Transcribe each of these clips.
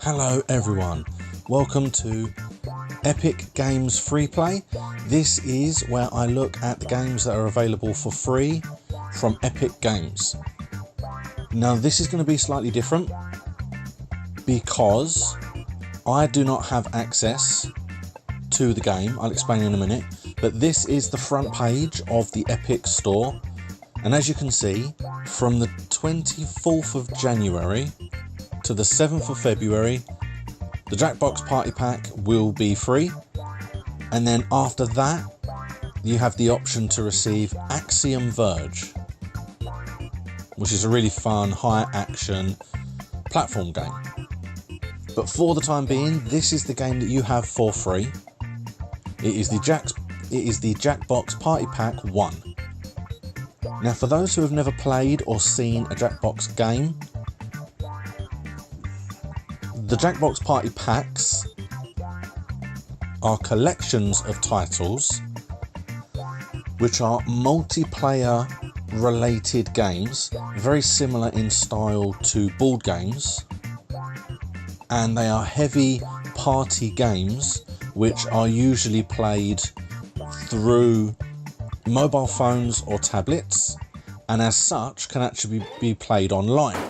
Hello everyone, welcome to Epic Games FreePlay. This is where I look at the games that are available for free from Epic Games. Now this is going to be slightly different because I do not have access to the game. I'll explain in a minute, but this is the front page of the Epic Store, and as you can see, from the 24th of January to the 7th of February, the Jackbox Party Pack will be free, and then after that you have the option to receive Axiom Verge, which is a really fun high action platform game. But for the time being, this is the game that you have for free. It is the Jackbox Party Pack 1. Now for those who have never played or seen a Jackbox game, the Jackbox Party Packs are collections of titles which are multiplayer related games, very similar in style to board games, and they are heavy party games which are usually played through mobile phones or tablets, and as such can actually be played online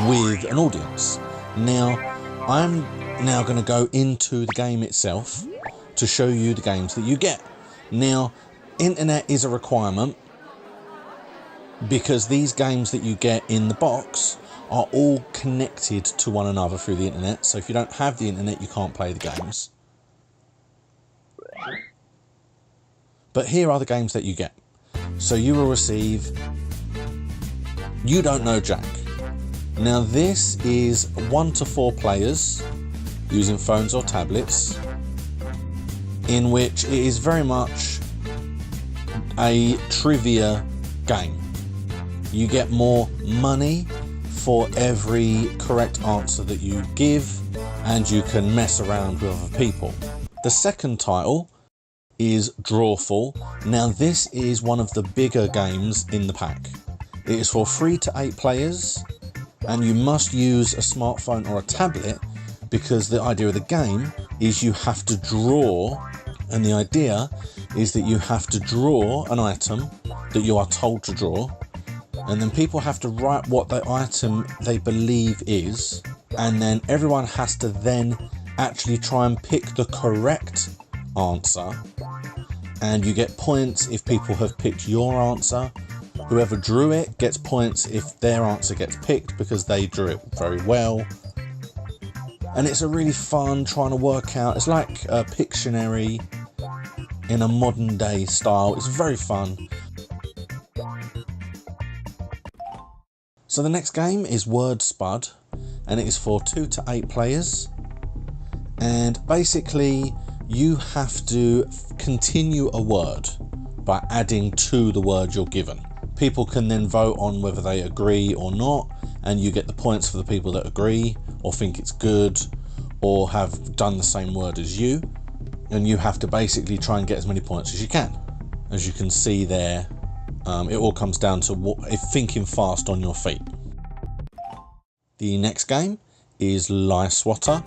with an audience. Now I'm now going to go into the game itself to show you the games that you get. Now internet is a requirement because these games that you get in the box are all connected to one another through the internet, so if you don't have the internet you can't play the games. But here are the games that you get. So you will receive You Don't Know Jack. Now this is 1 to 4 players using phones or tablets, in which it is very much a trivia game. You get more money for every correct answer that you give, and you can mess around with other people. The second title is Drawful. Now this is one of the bigger games in the pack. It is for 3 to 8 players, and you must use a smartphone or a tablet because the idea of the game is you have to draw, and the idea is that you have to draw an item that you are told to draw, and then people have to write what the item they believe is, and then everyone has to then actually try and pick the correct answer, and you get points if people have picked your answer. Whoever drew it gets points if their answer gets picked because they drew it very well. And it's a really fun trying to work out, it's like a Pictionary in a modern day style. It's very fun. So the next game is Word Spud, and it is for 2 to 8 players, and basically you have to continue a word by adding to the word you're given. People can then vote on whether they agree or not, and you get the points for the people that agree or think it's good or have done the same word as you, and you have to basically try and get as many points as you can. As you can see there, it all comes down to thinking fast on your feet. The next game is Lice Water.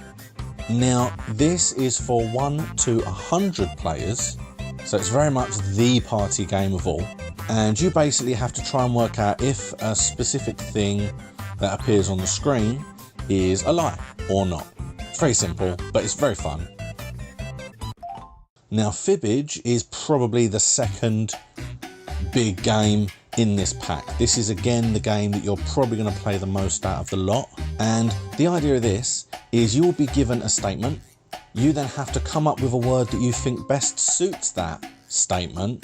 Now this is for 1 to 100 players, so it's very much the party game of all, and you basically have to try and work out if a specific thing that appears on the screen is a lie or not. It's very simple, but it's very fun. Now Fibbage is probably the second big game in this pack. This is again the game that you're probably going to play the most out of the lot, and the idea of this is you'll be given a statement. You then have to come up with a word that you think best suits that statement,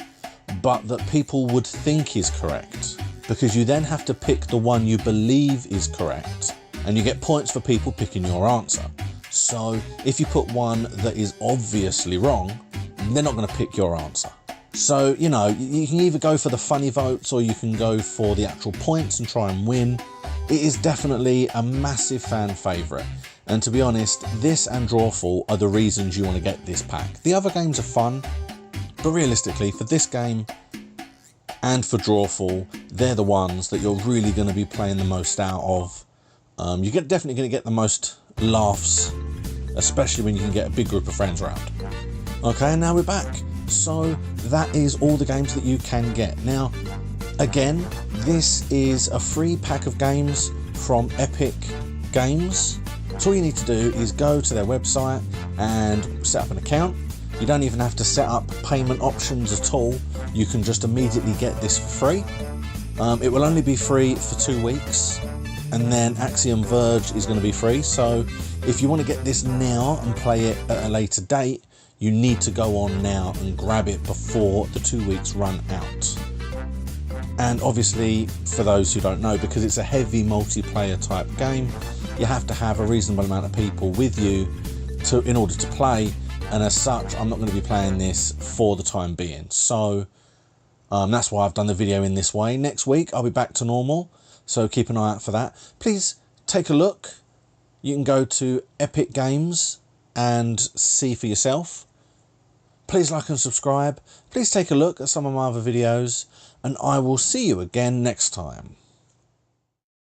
but that people would think is correct, because you then have to pick the one you believe is correct, and you get points for people picking your answer. So if you put one that is obviously wrong, they're not going to pick your answer. So, you know, you can either go for the funny votes or you can go for the actual points and try and win. It is definitely a massive fan favourite. And to be honest, this and Drawful are the reasons you want to get this pack. The other games are fun, but realistically for this game and for Drawful, they're the ones that you're really going to be playing the most out of You're definitely going to get the most laughs, especially when you can get a big group of friends around. Okay, now we're back. So that is all the games that you can get. Now, again, this is a free pack of games from Epic Games. So all you need to do is go to their website and set up an account. You don't even have to set up payment options at all. You can just immediately get this for free. It will only be free for 2 weeks, and then Axiom Verge is going to be free. So if you want to get this now and play it at a later date, you need to go on now and grab it before the 2 weeks run out. And obviously, for those who don't know, because it's a heavy multiplayer type game, you have to have a reasonable amount of people with you in order to play. And as such, I'm not going to be playing this for the time being. So that's why I've done the video in this way. Next week, I'll be back to normal. So keep an eye out for that. Please take a look. You can go to Epic Games and see for yourself. Please like and subscribe. Please take a look at some of my other videos. And I will see you again next time.